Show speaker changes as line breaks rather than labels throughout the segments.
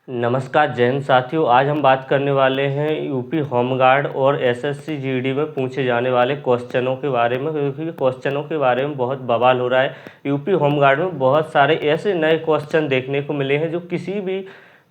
नमस्कार जय हिंद साथियों। आज हम बात करने वाले हैं यूपी होमगार्ड और एसएससी जीडी में पूछे जाने वाले क्वेश्चनों के बारे में, क्योंकि क्वेश्चनों के बारे में बहुत बवाल हो रहा है। यूपी होमगार्ड में बहुत सारे ऐसे नए क्वेश्चन देखने को मिले हैं जो किसी भी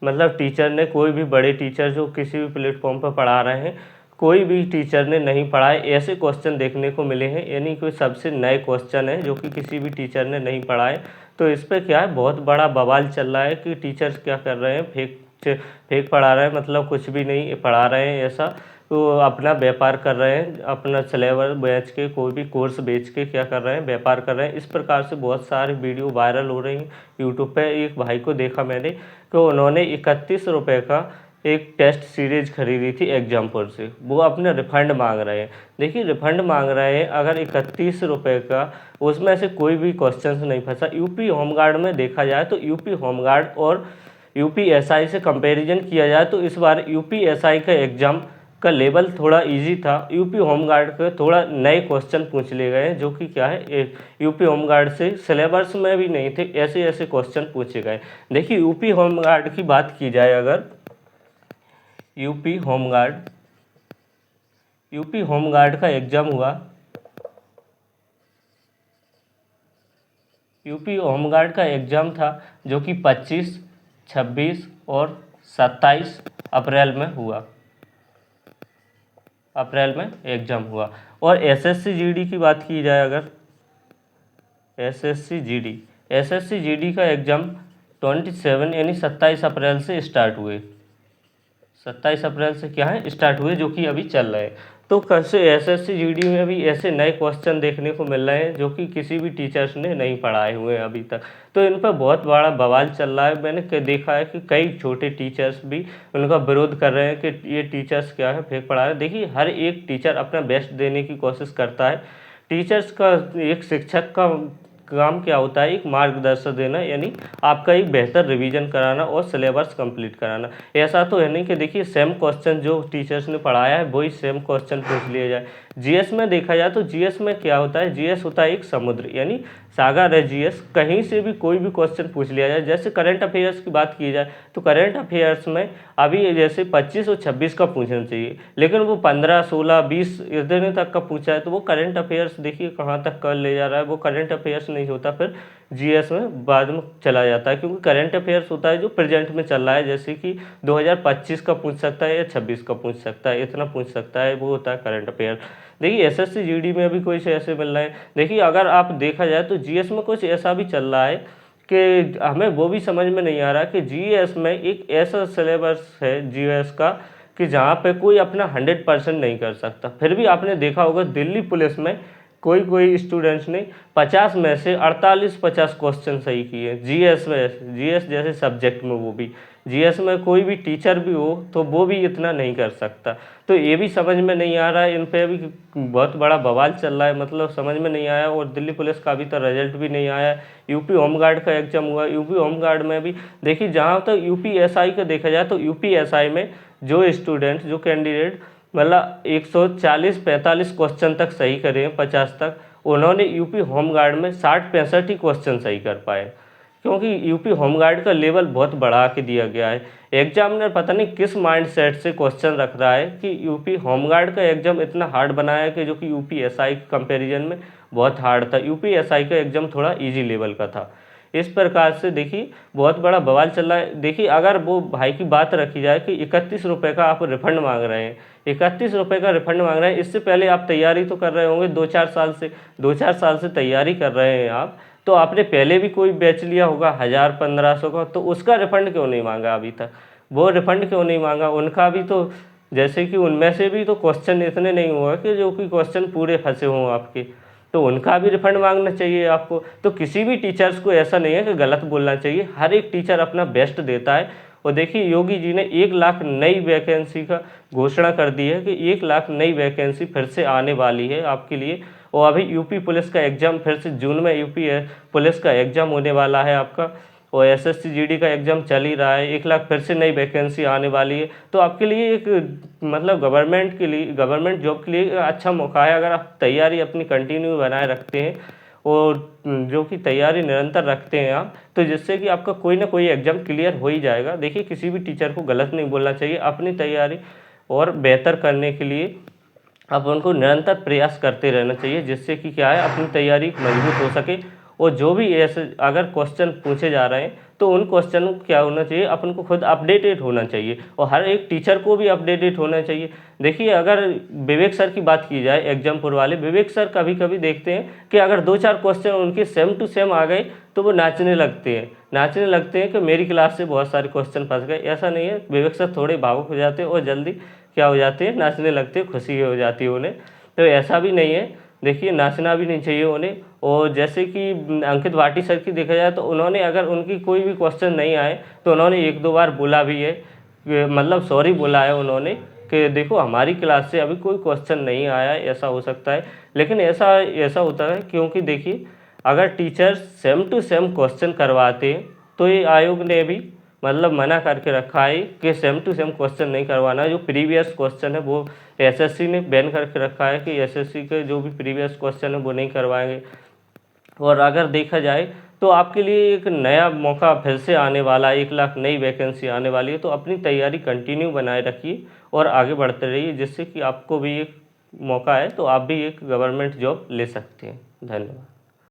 टीचर ने, कोई भी बड़े टीचर जो किसी भी प्लेटफॉर्म पर पढ़ा रहे हैं, कोई भी टीचर ने नहीं पढ़ाए। ऐसे क्वेश्चन देखने को मिले हैं, यानी कोई सबसे नए क्वेश्चन है जो कि किसी भी टीचर ने नहीं पढ़ाए। तो इस पर क्या है, बहुत बड़ा बवाल चल रहा है कि टीचर्स क्या कर रहे हैं, फेक पढ़ा रहे हैं, कुछ भी नहीं पढ़ा रहे हैं ऐसा। तो अपना व्यापार कर रहे हैं, अपना सिलेबस बेच के, कोई भी कोर्स बेच के क्या कर रहे हैं, व्यापार कर रहे हैं। इस प्रकार से बहुत सारी वीडियो वायरल हो रही हैं यूट्यूब पे। एक भाई को देखा मैंने कि उन्होंने 31 रुपये का एक टेस्ट सीरीज खरीदी थी एग्जाम्पल से, वो अपने रिफंड मांग रहे हैं। देखिए, रिफंड मांग रहे हैं, अगर 31 रुपये का उसमें से कोई भी क्वेश्चन नहीं फंसा। यूपी होमगार्ड में देखा जाए तो यूपी होमगार्ड और यूपीएसआई से कंपैरिजन किया जाए तो इस बार यूपीएसआई का एग्ज़ाम का लेवल थोड़ा इजी था। यूपी होमगार्ड के थोड़ा नए क्वेश्चन पूछ लिए गए हैं, जो कि क्या है, यूपी होमगार्ड से सिलेबस में भी नहीं थे, ऐसे ऐसे क्वेश्चन पूछे गए। देखिए, यूपी होमगार्ड की बात की जाए, अगर यूपी होमगार्ड का एग्ज़ाम हुआ, यूपी होमगार्ड का एग्ज़ाम था जो कि 25, 26 और 27 अप्रैल में हुआ, अप्रैल में एग्ज़ाम हुआ। और एसएससी जीडी की बात की जाए, अगर एसएससी जीडी का एग्ज़ाम 27 यानी 27 अप्रैल से स्टार्ट हुए, 27 अप्रैल से क्या है, स्टार्ट हुए, जो कि अभी चल रहे हैं। तो कैसे एसएससी जीडी में भी ऐसे नए क्वेश्चन देखने को मिल रहे हैं जो कि किसी भी टीचर्स ने नहीं पढ़ाए हुए हैं अभी तक। तो इन पर बहुत बड़ा बवाल चल रहा है। मैंने देखा है कि कई छोटे टीचर्स भी उनका विरोध कर रहे हैं कि ये टीचर्स क्या है, फेक पढ़ा रहे हैं। देखिए, हर एक टीचर अपना बेस्ट देने की कोशिश करता है। टीचर्स का, एक शिक्षक का काम क्या होता है, एक मार्गदर्शन देना, यानी आपका एक बेहतर रिवीजन कराना और सिलेबस कंप्लीट कराना। ऐसा तो है नहीं कि देखिए सेम क्वेश्चन जो टीचर्स ने पढ़ाया है वही सेम क्वेश्चन पूछ लिया जाए। जीएस में देखा जाए तो जीएस में क्या होता है, जीएस होता है एक समुद्र, यानी सागर है जीएस, कहीं से भी कोई भी क्वेश्चन पूछ लिया जाए। जैसे करंट अफेयर्स की बात की जाए तो करंट अफेयर्स में अभी जैसे 25 और 26 का पूछना चाहिए, लेकिन वो 15, 16, 20 इस दिन तक का पूछा है, तो वो करंट अफेयर्स देखिए कहाँ तक कर ले जा रहा है। वो करंट अफेयर्स नहीं होता, फिर जीएस में बाद में चला जाता है, क्योंकि करंट अफेयर्स होता है जो प्रेजेंट में चल रहा है। जैसे कि 2025 का पूछ सकता है या 26 का पूछ सकता है, इतना पूछ सकता है, वो होता है करंट अफेयर। देखिए, एसएससी जीडी में भी कुछ ऐसे मिल रहे हैं। देखिए, अगर आप देखा जाए तो जीएस में कुछ ऐसा भी चल रहा है कि हमें वो भी समझ में नहीं आ रहा कि जीएस में एक ऐसा सिलेबस है जीएस का कि जहाँ पे कोई अपना 100% नहीं कर सकता। फिर भी आपने देखा होगा दिल्ली पुलिस में कोई कोई स्टूडेंट्स ने 50 में से 48-50 क्वेश्चन सही किए जीएस में, जीएस जैसे सब्जेक्ट में। वो भी जीएस में कोई भी टीचर भी हो तो वो भी इतना नहीं कर सकता। तो ये भी समझ में नहीं आ रहा है, इन पे भी बहुत बड़ा बवाल चल रहा है, समझ में नहीं आया। और दिल्ली पुलिस का अभी तक रिजल्ट भी नहीं आया। यूपी होमगार्ड का एग्जाम हुआ, यूपी होमगार्ड में भी देखिए, जहाँ तक यूपीएसआई का देखा जाए तो यूपीएसआई में जो स्टूडेंट, जो कैंडिडेट 140-45 क्वेश्चन तक सही करे हैं, 50 तक, उन्होंने यूपी होमगार्ड में 60-65 ही क्वेश्चन सही कर पाए, क्योंकि यूपी होमगार्ड का लेवल बहुत बढ़ा के दिया गया है। एग्जामिनर पता नहीं किस माइंडसेट से क्वेश्चन रख रहा है कि यूपी होमगार्ड का एग्जाम इतना हार्ड बनाया है कि जो कि यूपीएसआई के कंपैरिजन में बहुत हार्ड था। यूपीएसआई का एग्जाम थोड़ा इजी लेवल का था। इस प्रकार से देखिए बहुत बड़ा बवाल चल रहा है। देखिए, अगर वो भाई की बात रखी जाए कि 31 रुपये का आप रिफंड मांग रहे हैं, 31 रुपये का रिफंड मांग रहे हैं, इससे पहले आप तैयारी तो कर रहे होंगे 2-4 साल से तैयारी कर रहे हैं आप, तो आपने पहले भी कोई बैच लिया होगा 1000-1500 का, तो उसका रिफंड क्यों नहीं मांगा अभी तक? वो रिफंड क्यों नहीं मांगा? उनका भी तो, जैसे कि उनमें से भी तो क्वेश्चन इतने नहीं हुआ कि जो कि क्वेश्चन पूरे फंसे हों आपके, तो उनका भी रिफंड मांगना चाहिए आपको। तो किसी भी टीचर्स को ऐसा नहीं है कि गलत बोलना चाहिए, हर एक टीचर अपना बेस्ट देता है। और देखिए, योगी जी ने 1 लाख नई वैकेंसी का घोषणा कर दी है कि 1 लाख नई वैकेंसी फिर से आने वाली है आपके लिए। और अभी यूपी पुलिस का एग्ज़ाम फिर से जून में यूपी पुलिस का एग्ज़ाम होने वाला है आपका, और एसएससी जीडी का एग्ज़ाम चल ही रहा है। 1 लाख फिर से नई वैकेंसी आने वाली है, तो आपके लिए एक गवर्नमेंट जॉब के लिए अच्छा मौका है। अगर आप तैयारी अपनी कंटिन्यू बनाए रखते हैं और जो कि तैयारी निरंतर रखते हैं आप, तो जिससे कि आपका कोई ना कोई एग्ज़ाम क्लियर हो ही जाएगा। देखिए, किसी भी टीचर को गलत नहीं बोलना चाहिए। अपनी तैयारी और बेहतर करने के लिए अपन को निरंतर प्रयास करते रहना चाहिए, जिससे कि क्या है, अपनी तैयारी मजबूत हो सके। और जो भी ऐसे अगर क्वेश्चन पूछे जा रहे हैं तो उन क्वेश्चन को क्या होना चाहिए, अपन को खुद अपडेटेड होना चाहिए और हर एक टीचर को भी अपडेटेड होना चाहिए। देखिए, अगर विवेक सर की बात की जाए, एग्जामपुर वाले विवेक सर, कभी कभी देखते हैं कि अगर 2-4 क्वेश्चन उनके सेम टू सेम आ गए तो वो नाचने लगते हैं कि मेरी क्लास से बहुत सारे क्वेश्चन फंस गए। ऐसा नहीं है, विवेक सर थोड़े भावुक हो जाते हैं और जल्दी क्या हो जाते हैं, नाचने लगते हैं, खुशी हो जाती है उन्हें। तो ऐसा भी नहीं है, देखिए नाचना भी नहीं चाहिए उन्हें। और जैसे कि अंकित भाटी सर की देखा जाए तो उन्होंने अगर उनकी कोई भी क्वेश्चन नहीं आए तो उन्होंने 1-2 बार बोला भी है, मतलब सॉरी बोला है उन्होंने कि देखो हमारी क्लास से अभी कोई क्वेश्चन नहीं आया है, ऐसा हो सकता है। लेकिन ऐसा होता है क्योंकि देखिए, अगर teacher same to same question करवाते तो ये आयोग ने भी मतलब मना करके रखा है कि सेम टू सेम क्वेश्चन नहीं करवाना। जो प्रीवियस क्वेश्चन है वो एसएससी ने बैन करके रखा है कि एसएससी के जो भी प्रीवियस क्वेश्चन है वो नहीं करवाएंगे। और अगर देखा जाए तो आपके लिए एक नया मौका फिर से आने वाला है, 1 लाख नई वैकेंसी आने वाली है। तो अपनी तैयारी कंटिन्यू बनाए रखिए और आगे बढ़ते रहिए, जिससे कि आपको भी एक मौका है तो आप भी एक गवर्नमेंट जॉब ले सकते हैं। धन्यवाद।